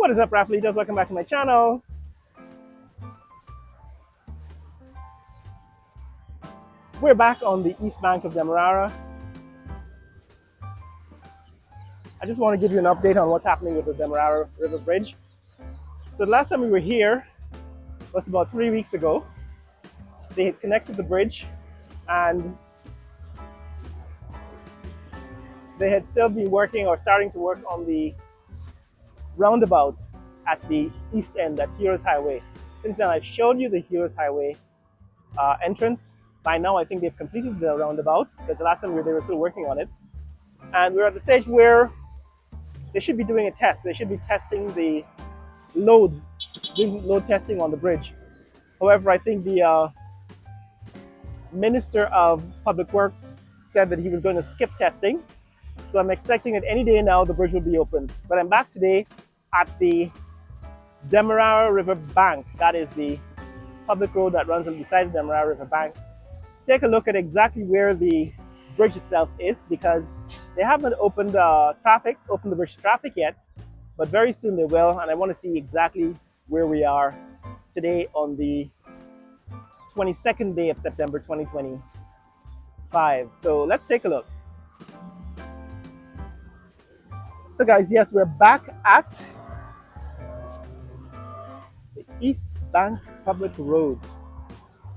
What is up, Raffleitos? Welcome back to my channel. We're back on the east bank of Demerara. I just want to give you an update on what's happening with the Demerara River Bridge. So the last time we were here was about 3 weeks ago. They had connected the bridge and they had still been working or starting to work on the roundabout at the east end, at Heroes Highway. Since then, I've shown you the Heroes Highway entrance. By now, I think they've completed the roundabout because the last time they were still working on it. And we're at the stage where they should be doing a test. They should be testing the load, doing load testing on the bridge. However, I think the Minister of Public Works said that he was going to skip testing. So I'm expecting that any day now the bridge will be open. But I'm back today at the Demerara River bank. That is the public road that runs on the side of the Demerara River bank. Take a look at exactly where the bridge itself is, because they haven't opened the bridge to traffic yet, but very soon they will. And I want to see exactly where we are today on the 22nd day of September 2025. So let's take a look. So guys, yes, we're back at the East Bank Public Road.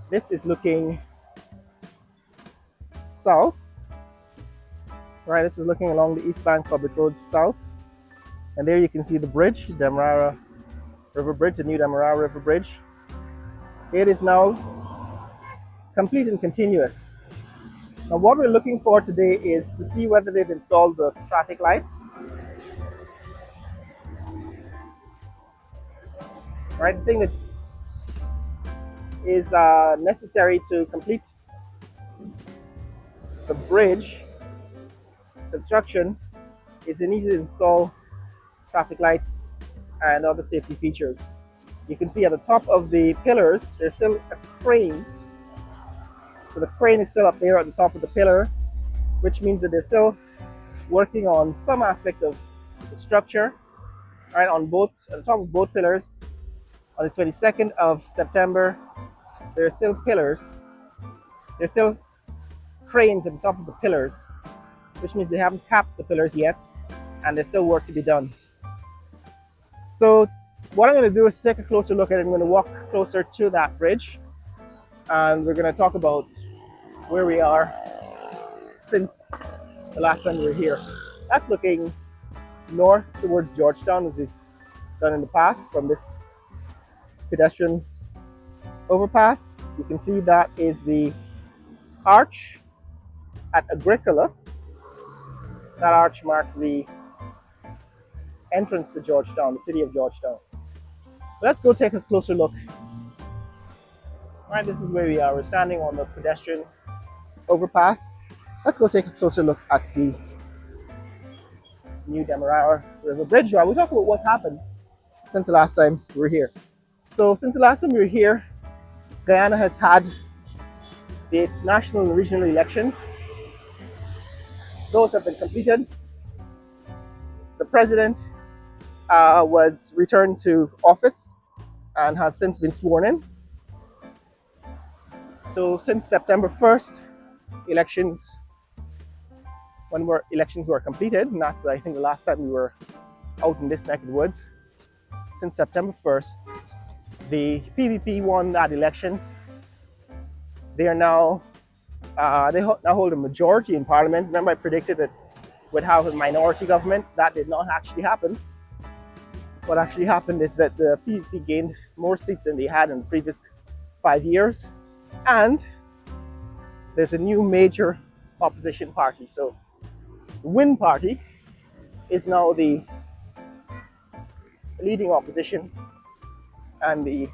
This is looking south. Right, this is looking along the East Bank Public Road south. And there you can see the bridge, Demerara River Bridge, the new Demerara River Bridge. It is now complete and continuous. Now what we're looking for today is to see whether they've installed the traffic lights. Right, the thing that is necessary to complete the bridge construction is they need to install traffic lights and other safety features. You can see at the top of the pillars there's still a crane. So the crane is still up there at the top of the pillar, which means that they're still working on some aspect of the structure. Right, on both, at the top of both pillars. On the 22nd of September, there are still pillars. There's still cranes at the top of the pillars, which means they haven't capped the pillars yet, and there's still work to be done. So what I'm going to do is take a closer look at it. I'm going to walk closer to that bridge, and we're going to talk about where we are since the last time we were here. That's looking north towards Georgetown, as we've done in the past from this pedestrian overpass. You can see that is the arch at Agricola. That arch marks the entrance to Georgetown, the city of Georgetown. Let's go take a closer look. All right, this is where we are. We're standing on the pedestrian overpass. Let's go take a closer look at the new Demerara River Bridge. We'll talk about what's happened since the last time we were here. So since the last time we were here, Guyana has had its national and regional elections. Those have been completed. The president was returned to office and has since been sworn in. So since September 1st, elections were completed, and that's I think the last time we were out in this neck of the woods. Since September 1st, the PPP won that election. They now hold a majority in parliament. Remember, I predicted that we'd have a minority government. That did not actually happen. What actually happened is that the PPP gained more seats than they had in the previous 5 years, and there's a new major opposition party. So the Win Party is now the leading opposition, and the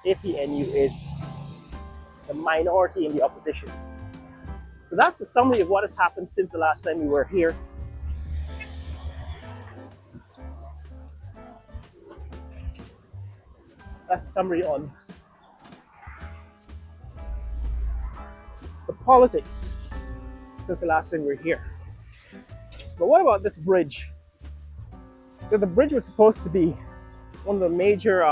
APNU is the minority in the opposition. So that's a summary of what has happened since the last time we were here. That's a summary on the politics since the last time we were here. But what about this bridge? So the bridge was supposed to be one of the major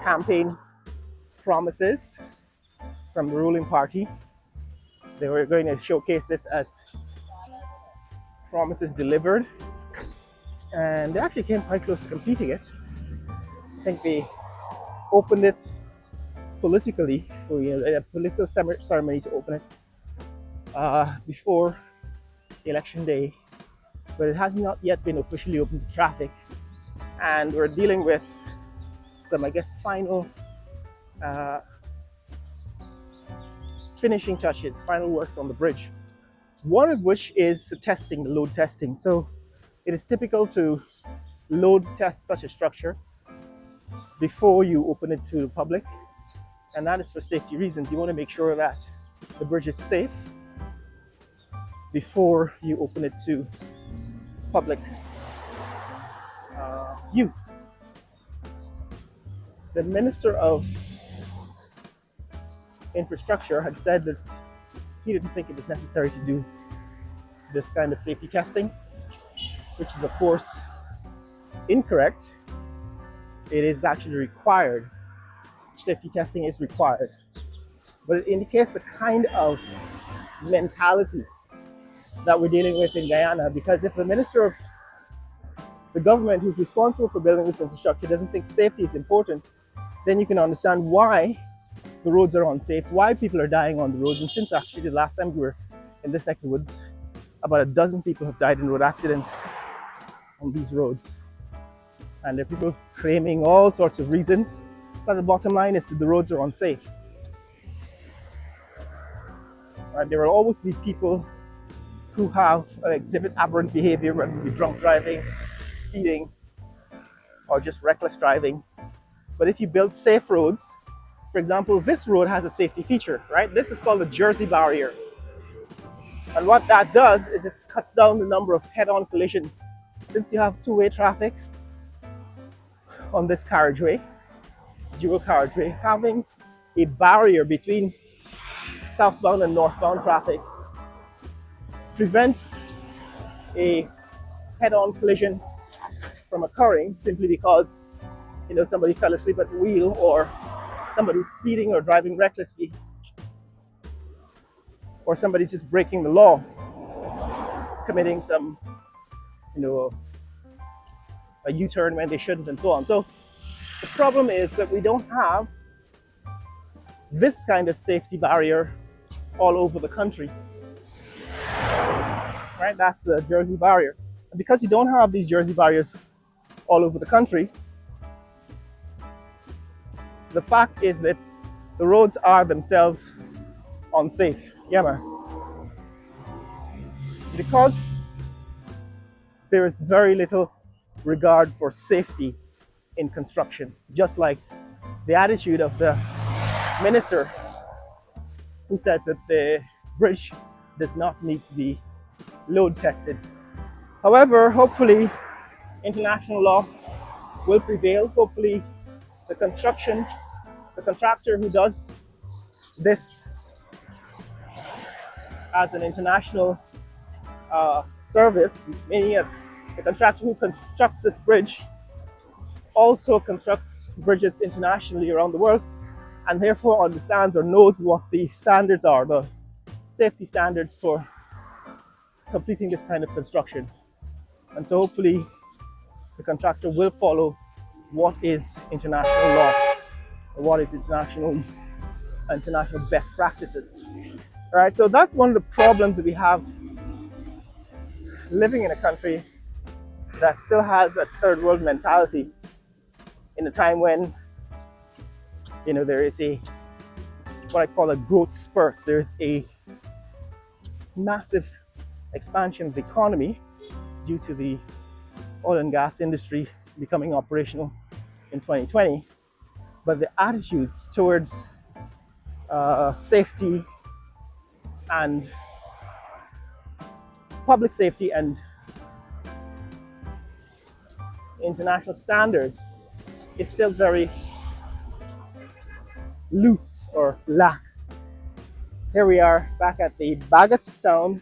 campaign promises from the ruling party. They were going to showcase this as promises delivered, and they actually came quite close to completing it. I think they opened it politically for a political ceremony to open it before election day, but it has not yet been officially opened to traffic. And we're dealing with some, I guess, final uh, finishing touches, final works on the bridge. One of which is the load testing. So it is typical to load test such a structure before you open it to the public, and that is for safety reasons. You want to make sure that the bridge is safe before you open it to public use. The Minister of Infrastructure had said that he didn't think it was necessary to do this kind of safety testing, which is, of course, incorrect. It is actually required. Safety testing is required. But it indicates the kind of mentality that we're dealing with in Guyana, because if the minister of the government who's responsible for building this infrastructure doesn't think safety is important, then you can understand why the roads are unsafe, why people are dying on the roads. And since actually the last time we were in this neck of the woods, about a dozen people have died in road accidents on these roads. And there are people claiming all sorts of reasons, but the bottom line is that the roads are unsafe. And there will always be people who have exhibit aberrant behavior, whether it be drunk driving, speeding, or just reckless driving. But if you build safe roads, for example, this road has a safety feature, right? This is called the Jersey barrier. And what that does is it cuts down the number of head-on collisions. Since you have two-way traffic on this carriageway, it's dual carriageway, having a barrier between southbound and northbound traffic prevents a head-on collision from occurring simply because somebody fell asleep at the wheel, or somebody's speeding or driving recklessly, or somebody's just breaking the law, committing some a U-turn when they shouldn't, and so on. So the problem is that we don't have this kind of safety barrier all over the country, right? That's the Jersey barrier. And because you don't have these Jersey barriers all over the country, the fact is that the roads are themselves unsafe. Yeah, man. Because there is very little regard for safety in construction, just like the attitude of the minister who says that the bridge does not need to be load tested. However, hopefully international law will prevail. Hopefully the contractor who does this as an international service, meaning the contractor who constructs this bridge also constructs bridges internationally around the world, and therefore understands or knows what the standards are, the safety standards for completing this kind of construction. And so hopefully the contractor will follow what is international law, or what is international best practices. All right, so that's one of the problems that we have living in a country that still has a third world mentality in a time when there is what I call a growth spurt. There's a massive expansion of the economy due to the oil and gas industry becoming operational in 2020, but the attitudes towards safety and public safety and international standards is still very loose or lax. Here we are back at the Bagotstown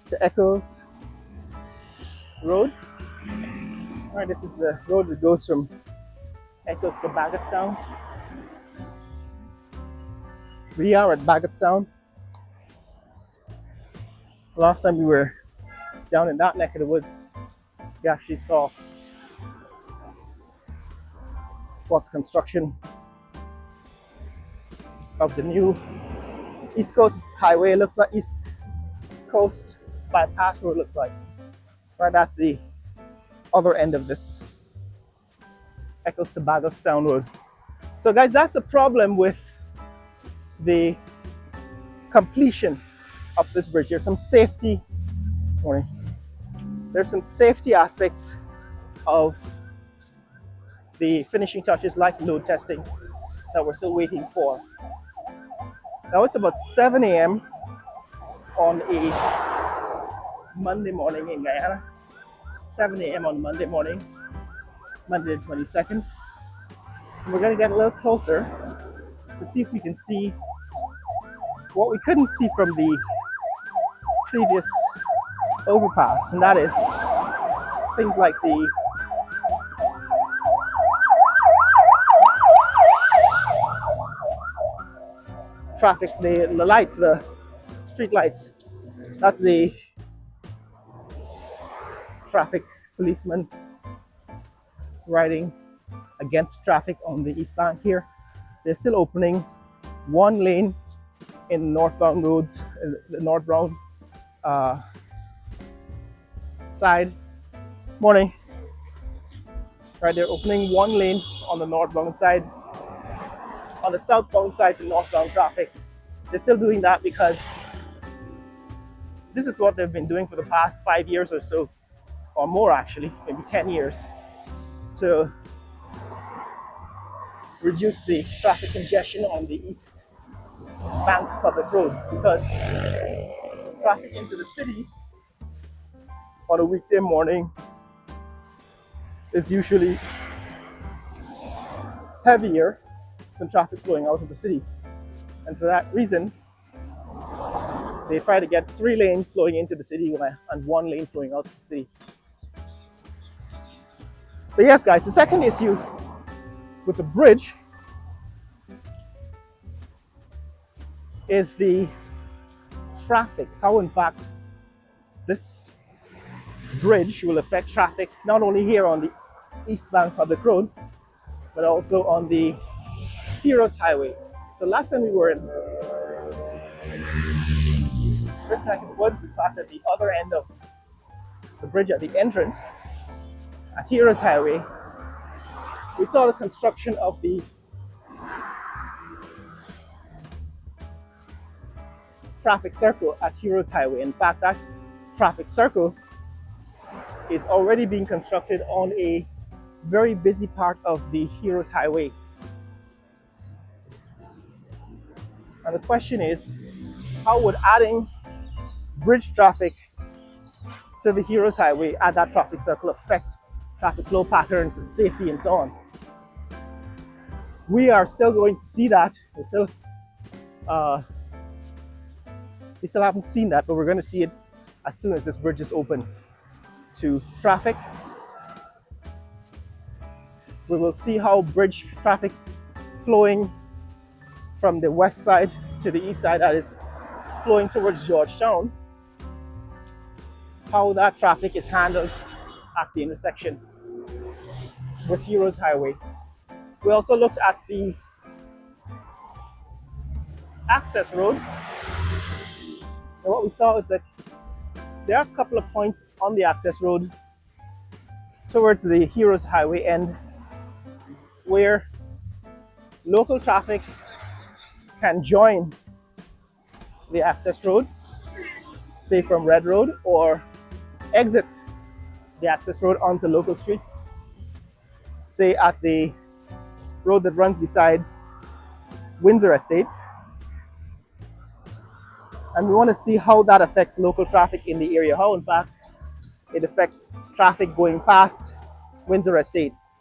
to Eccles Road, All right, this is the road that goes from Eccles to Bagotstown. We are at Bagotstown. Last time we were down in that neck of the woods, we actually saw what the construction of the new East Coast Highway looks like, East Coast Bypass Road looks like. Right, that's the other end of this Eccles to Bagotstown Road. So guys, that's the problem with the completion of this bridge. There's some safety, there's some safety aspects of the finishing touches like load testing that we're still waiting for. Now it's about 7 a.m. on a Monday morning in Guyana. 7 a.m. on Monday morning, Monday the 22nd. And we're going to get a little closer to see if we can see what we couldn't see from the previous overpass, and that is things like the traffic, the lights, the street lights. That's the traffic policeman riding against traffic on the east bank here. They're still opening one lane in northbound roads, the northbound side. Morning. Right, they're opening one lane on the northbound side. On the southbound side to northbound traffic, they're still doing that because this is what they've been doing for the past 5 years or so, or more actually, maybe 10 years, to reduce the traffic congestion on the east bank public road, because traffic into the city on a weekday morning is usually heavier than traffic flowing out of the city. And for that reason, they try to get 3 lanes flowing into the city and 1 lane flowing out of the city. But yes, guys, the second issue with the bridge is the traffic. How, in fact, this bridge will affect traffic not only here on the East Bank Public Road, but also on the Heroes Highway. So last time we were in this neck of the woods, in fact, at the other end of the bridge at the entrance at Heroes Highway, we saw the construction of the traffic circle at Heroes Highway. In fact, that traffic circle is already being constructed on a very busy part of the Heroes Highway. And the question is, how would adding bridge traffic to the Heroes Highway at that traffic circle affect traffic flow patterns and safety and so on? We are still going to see that. We still haven't seen that, but we're going to see it as soon as this bridge is open to traffic. We will see how bridge traffic flowing from the west side to the east side, that is flowing towards Georgetown, how that traffic is handled at the intersection with Heroes Highway. We also looked at the access road, and what we saw is that there are a couple of points on the access road towards the Heroes Highway end where local traffic can join the access road, say from Red Road, or exit the access road onto local street, say at the road that runs beside Windsor Estates. And we want to see how that affects local traffic in the area, how in fact it affects traffic going past Windsor Estates.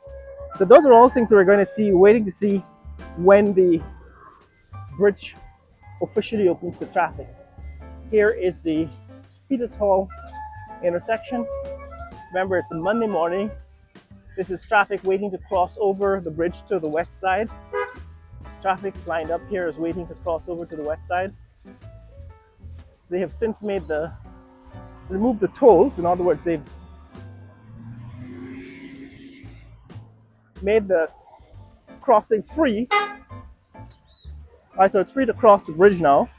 So those are all things that we're going to see, waiting to see when the bridge officially opens to traffic. Here is the Peters Hall intersection. Remember, it's a Monday morning. This is traffic waiting to cross over the bridge to the west side. Traffic lined up here is waiting to cross over to the west side. They have since removed the tolls. In other words, they've made the crossing free. All right, so it's free to cross the bridge now,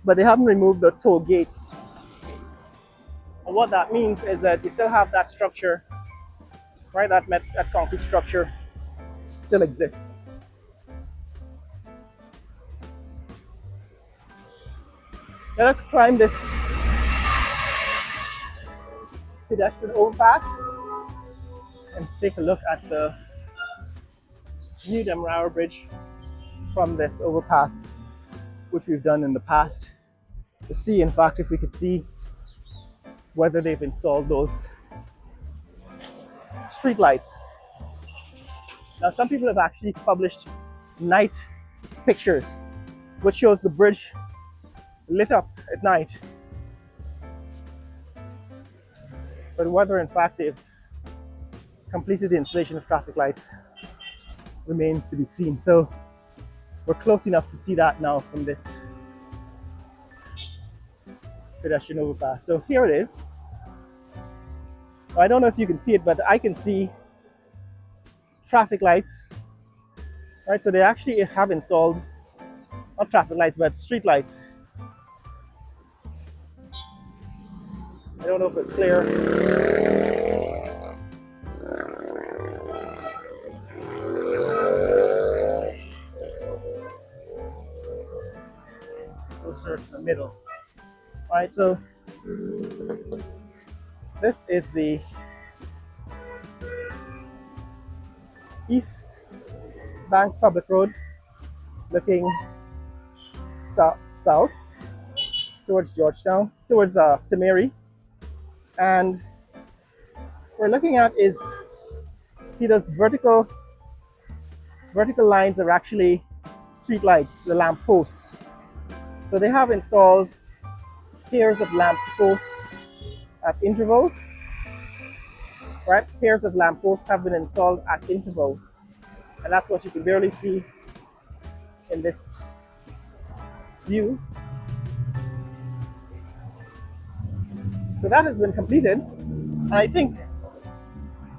but they haven't removed the toll gates. And what that means is that you still have that structure, right? That concrete structure still exists. Now let's climb this pedestrian overpass and take a look at the new Demerara Bridge from this overpass, which we've done in the past, to see, in fact, if we could see whether they've installed those street lights. Now, some people have actually published night pictures, which shows the bridge lit up at night. But whether, in fact, they've completed the installation of traffic lights remains to be seen. So we're close enough to see that now from this pedestrian overpass. So here it is. I don't know if you can see it, but I can see traffic lights. Right, so they actually have installed not traffic lights, but street lights. I don't know if it's clear. Closer to the middle. All right, so this is the East Bank Public Road, looking south towards Georgetown, towards Demerara. And what we're looking at is, see those vertical lines are actually street lights, the lamp posts. So they have installed pairs of lamp posts at intervals. Right? Pairs of lamp posts have been installed at intervals. And that's what you can barely see in this view. So that has been completed. And I think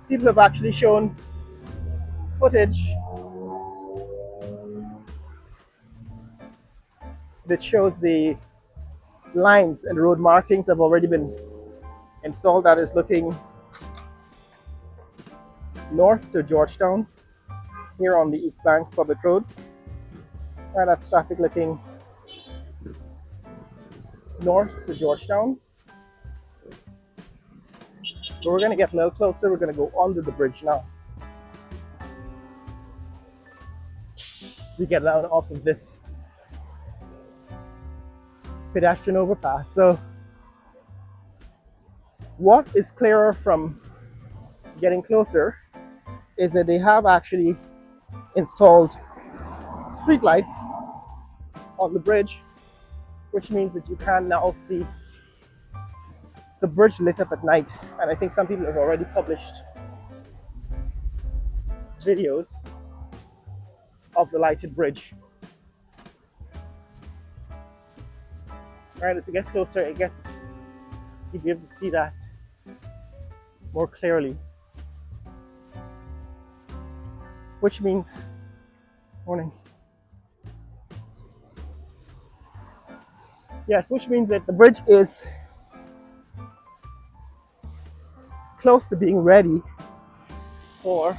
people have actually shown footage that shows the lines and road markings have already been installed. That is looking north to Georgetown, here on the East Bank Public Road. And that's traffic looking north to Georgetown. But we're going to get a little closer. We're going to go under the bridge now. So we get down off of this pedestrian overpass. So what is clearer from getting closer is that they have actually installed street lights on the bridge, which means that you can now see the bridge lit up at night. And I think some people have already published videos of the lighted bridge. All right, as we get closer, I guess you'll be able to see that more clearly. Which means, morning. Yes, which means that the bridge is close to being ready for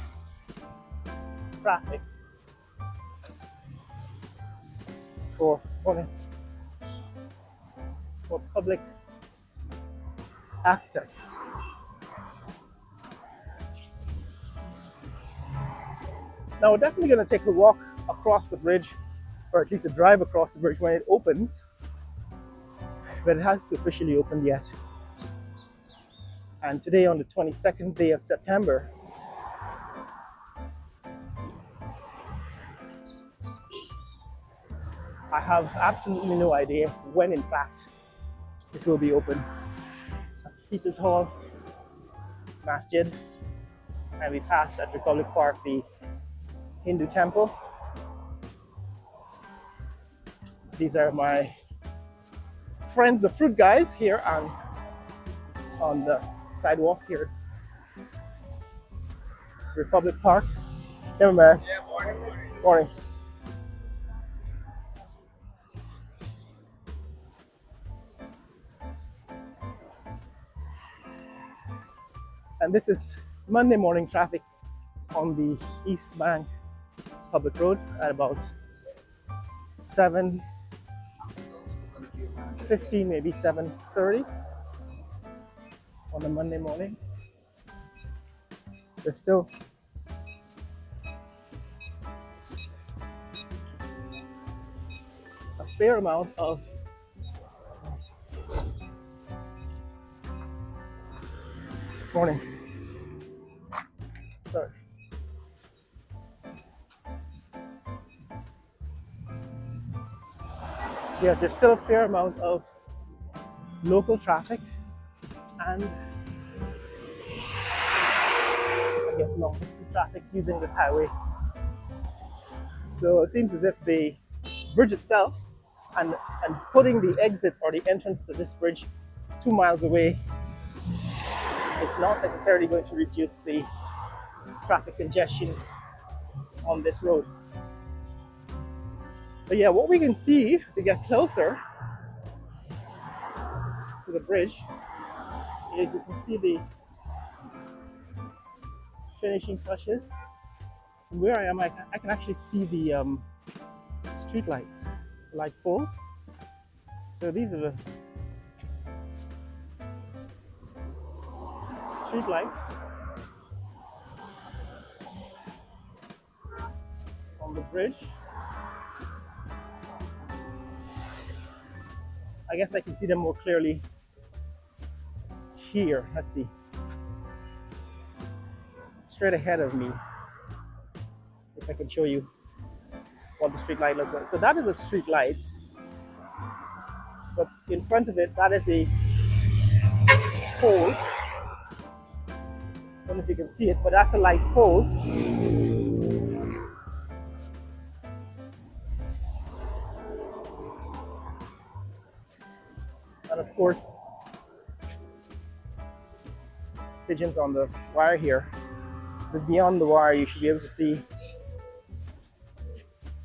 traffic, for public access. Now we're definitely going to take a walk across the bridge, or at least a drive across the bridge when it opens, but it hasn't officially opened yet. And today, on the 22nd day of September, I have absolutely no idea when, in fact, it will be open. That's Peter's Hall, Masjid. And we passed at Republic Park the Hindu temple. These are my friends, the fruit guys, here on the sidewalk here, Republic Park. Yeah, man. Yeah, morning. Morning. And this is Monday morning traffic on the East Bank Public Road at about 7:15, maybe 7:30 on a Monday morning. There's still a fair amount of morning. Sorry. Yes, there's still a fair amount of local traffic and I guess long distance traffic using this highway. So it seems as if the bridge itself and putting the exit or the entrance to this bridge 2 miles away is not necessarily going to reduce the traffic congestion on this road. But yeah, what we can see as we get closer to the bridge is you can see the finishing touches. From where I am, I can actually see the street lights, light poles. So these are the street lights on the bridge. I guess I can see them more clearly here. Let's see. Straight ahead of me, if I can show you what the street light looks like. So that is a street light, but in front of it, that is a pole. I don't know if you can see it, but that's a light pole. And of course, pigeons on the wire here. But beyond the wire, you should be able to see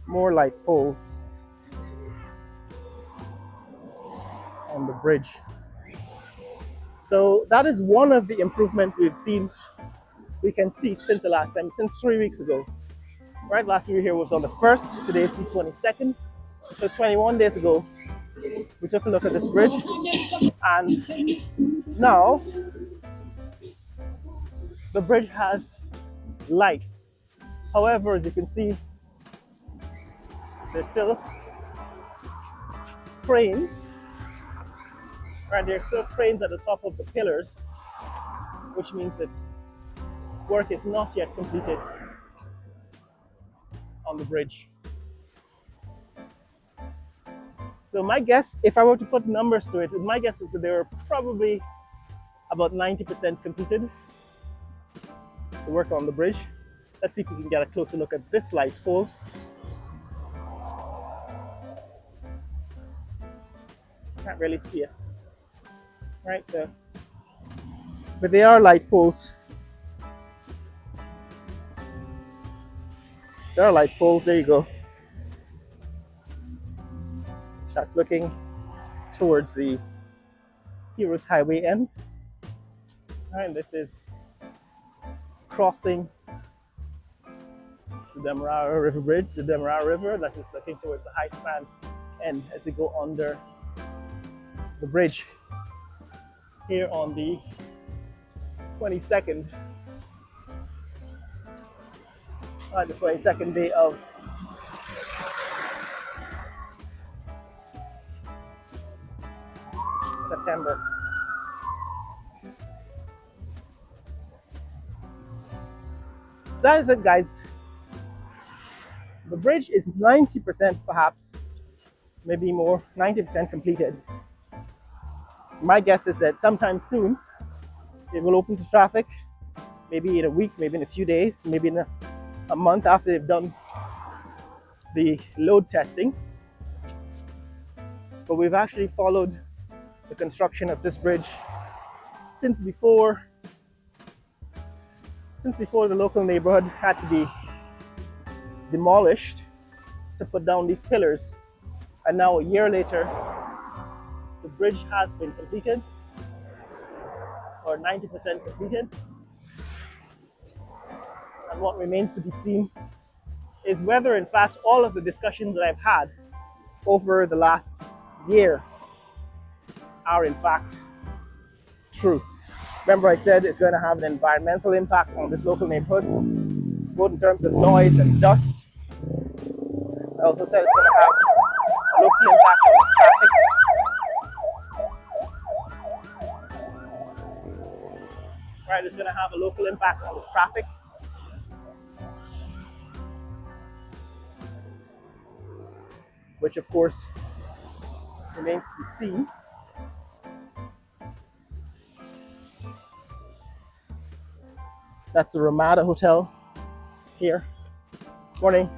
more light poles on the bridge. So that is one of the improvements we can see since the last time, since 3 weeks ago. Right, last we were here was on the 1st, today is the 22nd. So 21 days ago, we took a look at this bridge, and now the bridge has lights. However, as you can see, there's still cranes, right? There's still cranes at the top of the pillars, which means that work is not yet completed on the bridge. So my guess, if I were to put numbers to it, my guess is that they were probably about 90% completed, the work on the bridge. Let's see if we can get a closer look at this light pole. Can't really see it. Right, so, but they are light poles. There are light poles, there you go. That's looking towards the Heroes Highway end. And this is crossing the Demerara River Bridge, the Demerara River. That is looking towards the high span end as we go under the bridge here on the 22nd, the 22nd day of September. So that is it, guys. The bridge is 90%, perhaps, maybe more, 90% completed. My guess is that sometime soon it will open to traffic, maybe in a week, maybe in a few days, maybe in a month after they've done the load testing. But we've actually followed the construction of this bridge since before the local neighborhood had to be demolished to put down these pillars. And now a year later, the bridge has been completed, or 90% completed. And what remains to be seen is whether in fact all of the discussions that I've had over the last year are in fact true. Remember, I said it's going to have an environmental impact on this local neighborhood, both in terms of noise and dust. I also said it's going to have a local impact on traffic. Right, it's going to have a local impact on the traffic. Which of course remains to be seen. That's the Ramada Hotel here. Morning.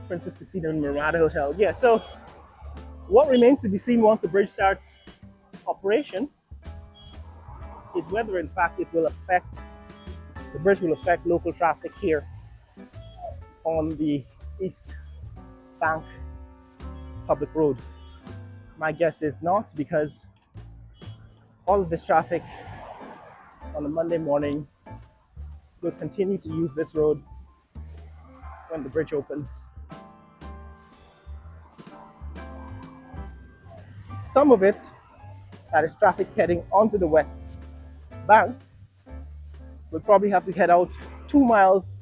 Princess Casino and Ramada Hotel. Yeah, so what remains to be seen once the bridge starts operation is whether in fact the bridge will affect local traffic here on the East Bank Public Road. My guess is not, because all of this traffic on a Monday morning will continue to use this road when the bridge opens. Some of it, that is traffic heading onto the West Bank, will probably have to head out 2 miles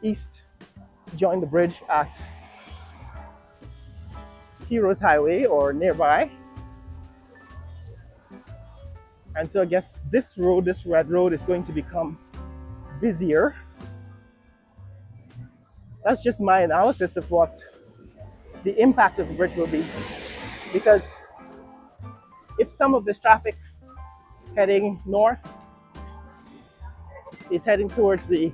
east to join the bridge at Heroes Highway or nearby. And so I guess this road, this red road, is going to become busier. That's just my analysis of what the impact of the bridge will be. Because if some of this traffic heading north is heading towards the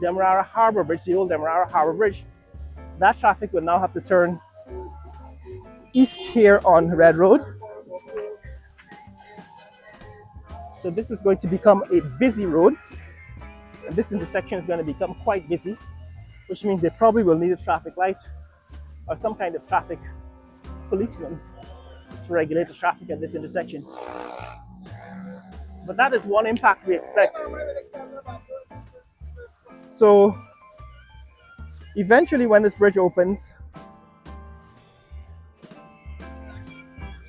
Demerara Harbor Bridge, the old Demerara Harbor Bridge, that traffic will now have to turn east here on Red Road. So this is going to become a busy road, and this intersection is going to become quite busy, which means they probably will need a traffic light or some kind of traffic policeman to regulate the traffic at this intersection. But that is one impact we expect. So eventually when this bridge opens,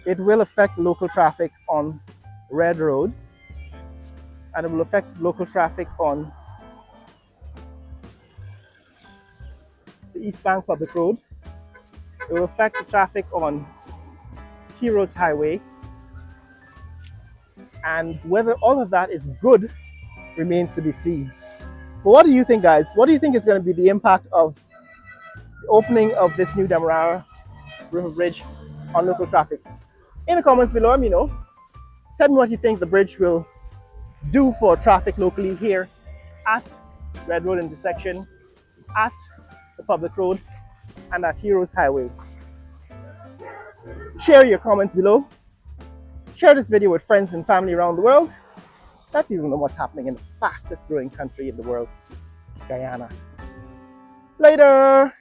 it will affect local traffic on Red Road, and it will affect local traffic on the East Bank Public Road. It will affect the traffic on Heroes Highway, and whether all of that is good remains to be seen. But what do you think, guys? What do you think is going to be the impact of the opening of this new Demerara River Bridge on local traffic? In the comments below, let me know. Tell me what you think the bridge will do for traffic locally here at Red Road intersection, at the public road, and at Heroes Highway. Share your comments below. Share this video with friends and family around the world. Let people know what's happening in the fastest growing country in the world, Guyana. Later!